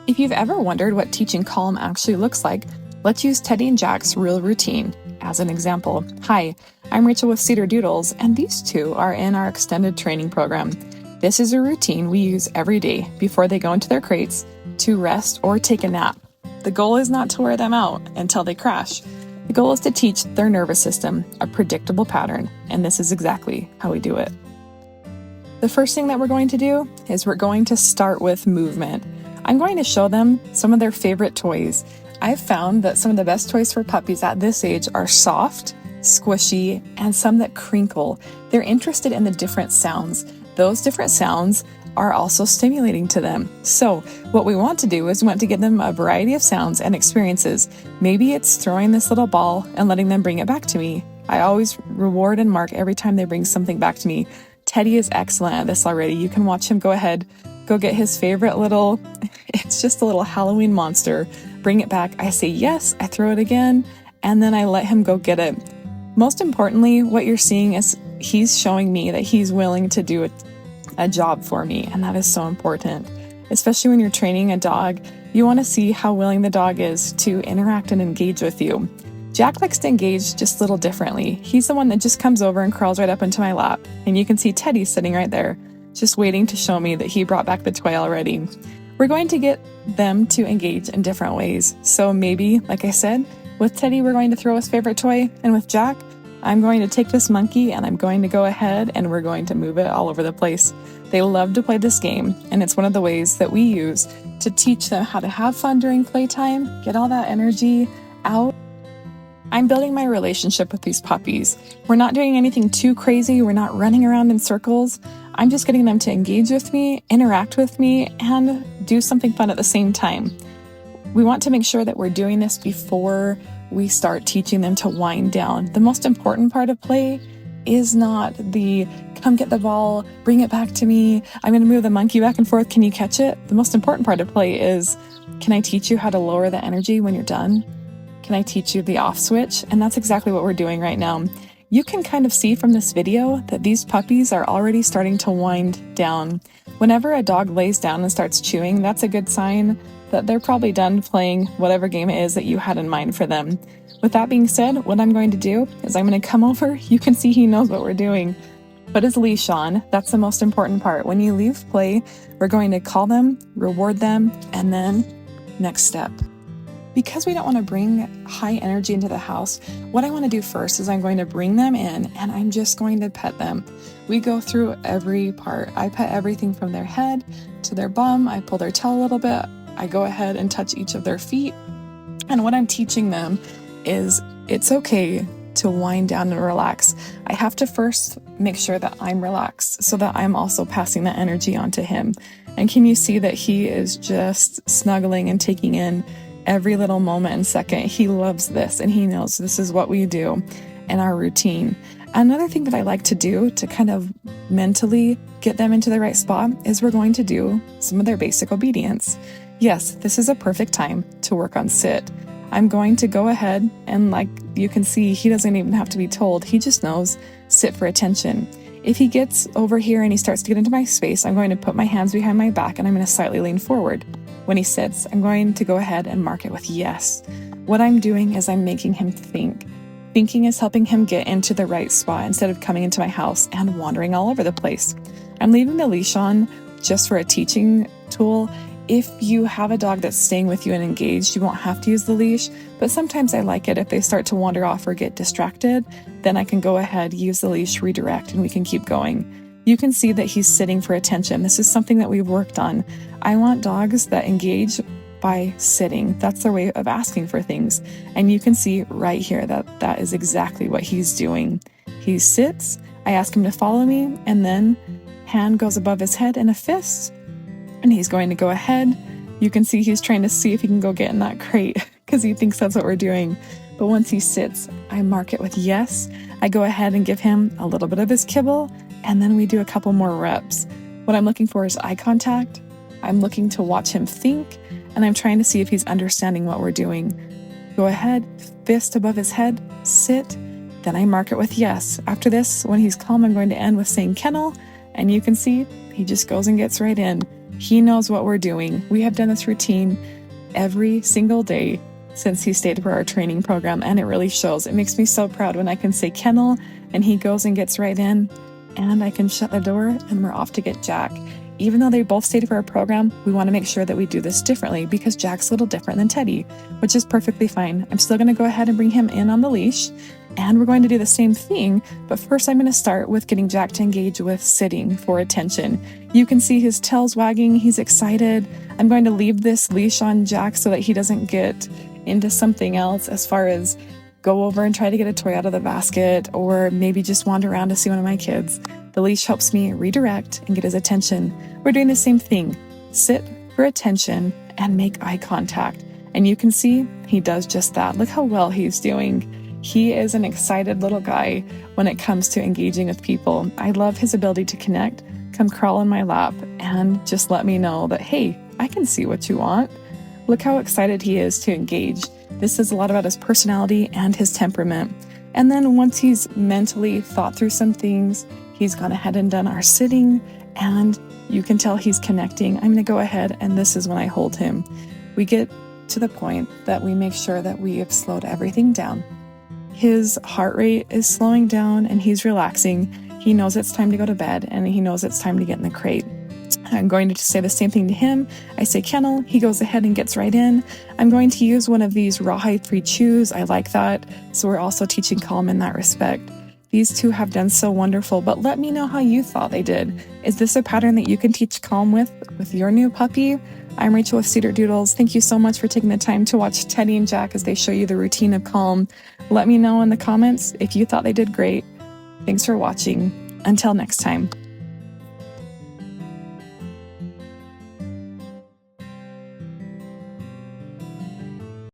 If you've ever wondered what teaching calm actually looks like, let's use Teddy and Jack's real routine as an example. Hi, I'm Rachel with Cedar Doodles, and these two are in our extended training program. This is a routine we use every day before they go into their crates to rest or take a nap. The goal is not to wear them out until they crash. The goal is to teach their nervous system a predictable pattern, and this is exactly how we do it. The first thing that we're going to do is we're going to start with movement. I'm going to show them some of their favorite toys. I've found that some of the best toys for puppies at this age are soft, squishy, and some that crinkle. They're interested in the different sounds. Those different sounds are also stimulating to them. So what we want to do is we want to give them a variety of sounds and experiences. Maybe it's throwing this little ball and letting them bring it back to me. I always reward and mark every time they bring something back to me. Teddy is excellent at this already. You can watch him go ahead, go get his favorite little, it's just a little Halloween monster. Bring it back. I say yes, I throw it again, and then I let him go get it. Most importantly, what you're seeing is he's showing me that he's willing to do a job for me, and that is so important. Especially when you're training a dog, you want to see how willing the dog is to interact and engage with you. Jack likes to engage just a little differently. He's the one that just comes over and crawls right up into my lap, and you can see Teddy sitting right there, just waiting to show me that he brought back the toy already. We're going to get them to engage in different ways. So maybe, like I said, with Teddy, we're going to throw his favorite toy, and with Jack, I'm going to take this monkey and I'm going to go ahead and we're going to move it all over the place. They love to play this game, and it's one of the ways that we use to teach them how to have fun during playtime, get all that energy out. I'm building my relationship with these puppies. We're not doing anything too crazy. We're not running around in circles. I'm just getting them to engage with me, interact with me, and do something fun at the same time. We want to make sure that we're doing this before we start teaching them to wind down. The most important part of play is not the come get the ball, bring it back to me, I'm going to move the monkey back and forth, can you catch it? The most important part of play is, can I teach you how to lower the energy when you're done? Can I teach you the off switch? And that's exactly what we're doing right now. You can kind of see from this video that these puppies are already starting to wind down. Whenever a dog lays down and starts chewing, that's a good sign that they're probably done playing whatever game it is that you had in mind for them. With that being said, what I'm going to do is I'm going to come over. You can see he knows what we're doing. Put his leash on. That's the most important part. When you leave play, we're going to call them, reward them, and then next step. Because we don't want to bring high energy into the house, what I want to do first is I'm going to bring them in and I'm just going to pet them. We go through every part. I pet everything from their head to their bum. I pull their tail a little bit. I go ahead and touch each of their feet. And what I'm teaching them is it's okay to wind down and relax. I have to first make sure that I'm relaxed so that I'm also passing that energy on to him. And can you see that he is just snuggling and taking in every little moment and second? He loves this and he knows this is what we do in our routine. Another thing that I like to do to kind of mentally get them into the right spot is we're going to do some of their basic obedience. Yes, this is a perfect time to work on sit. I'm going to go ahead and, like you can see, he doesn't even have to be told. He just knows sit for attention. If he gets over here and he starts to get into my space, I'm going to put my hands behind my back and I'm going to slightly lean forward. When he sits, I'm going to go ahead and mark it with yes. What I'm doing is I'm making him think. Thinking is helping him get into the right spot instead of coming into my house and wandering all over the place. I'm leaving the leash on just for a teaching tool. If you have a dog that's staying with you and engaged, you won't have to use the leash, but sometimes I like it if they start to wander off or get distracted, then I can go ahead, use the leash, redirect, and we can keep going. You can see that he's sitting for attention. This is something that we've worked on. I want dogs that engage by sitting. That's their way of asking for things. And you can see right here that that is exactly what he's doing. He sits, I ask him to follow me, and then hand goes above his head in a fist. And he's going to go ahead. You can see he's trying to see if he can go get in that crate because he thinks that's what we're doing. But once he sits, I mark it with yes. I go ahead and give him a little bit of his kibble, and then we do a couple more reps. What I'm looking for is eye contact. I'm looking to watch him think, and I'm trying to see if he's understanding what we're doing. Go ahead, fist above his head, sit, then I mark it with yes. After this, when he's calm, I'm going to end with saying kennel, and you can see he just goes and gets right in. He knows what we're doing. We have done this routine every single day since he stayed for our training program, and it really shows. It makes me so proud when I can say kennel and he goes and gets right in, and I can shut the door and we're off to get Jack. Even though they both stayed for our program, we want to make sure that we do this differently because Jack's a little different than Teddy, which is perfectly fine. I'm still going to go ahead and bring him in on the leash, and we're going to do the same thing, but first I'm going to start with getting Jack to engage with sitting for attention. You can see his tail's wagging, he's excited. I'm going to leave this leash on Jack so that he doesn't get into something else as far as go over and try to get a toy out of the basket, or maybe just wander around to see one of my kids. The leash helps me redirect and get his attention. We're doing the same thing. Sit for attention and make eye contact. And you can see he does just that. Look how well he's doing. He is an excited little guy when it comes to engaging with people. I love his ability to connect, come crawl in my lap, and just let me know that, hey, I can see what you want. Look how excited he is to engage. This says a lot about his personality and his temperament. And then once he's mentally thought through some things, he's gone ahead and done our sitting, and you can tell he's connecting. I'm going to go ahead, and this is when I hold him. We get to the point that we make sure that we have slowed everything down. His heart rate is slowing down and he's relaxing. He knows it's time to go to bed, and he knows it's time to get in the crate. I'm going to say the same thing to him. I say kennel, he goes ahead and gets right in. I'm going to use one of these rawhide-free chews. I like that. So we're also teaching calm in that respect. These two have done so wonderful, but let me know how you thought they did. Is this a pattern that you can teach calm with your new puppy? I'm Rachel with Cedar Doodles. Thank you so much for taking the time to watch Teddy and Jack as they show you the routine of calm. Let me know in the comments if you thought they did great. Thanks for watching. Until next time.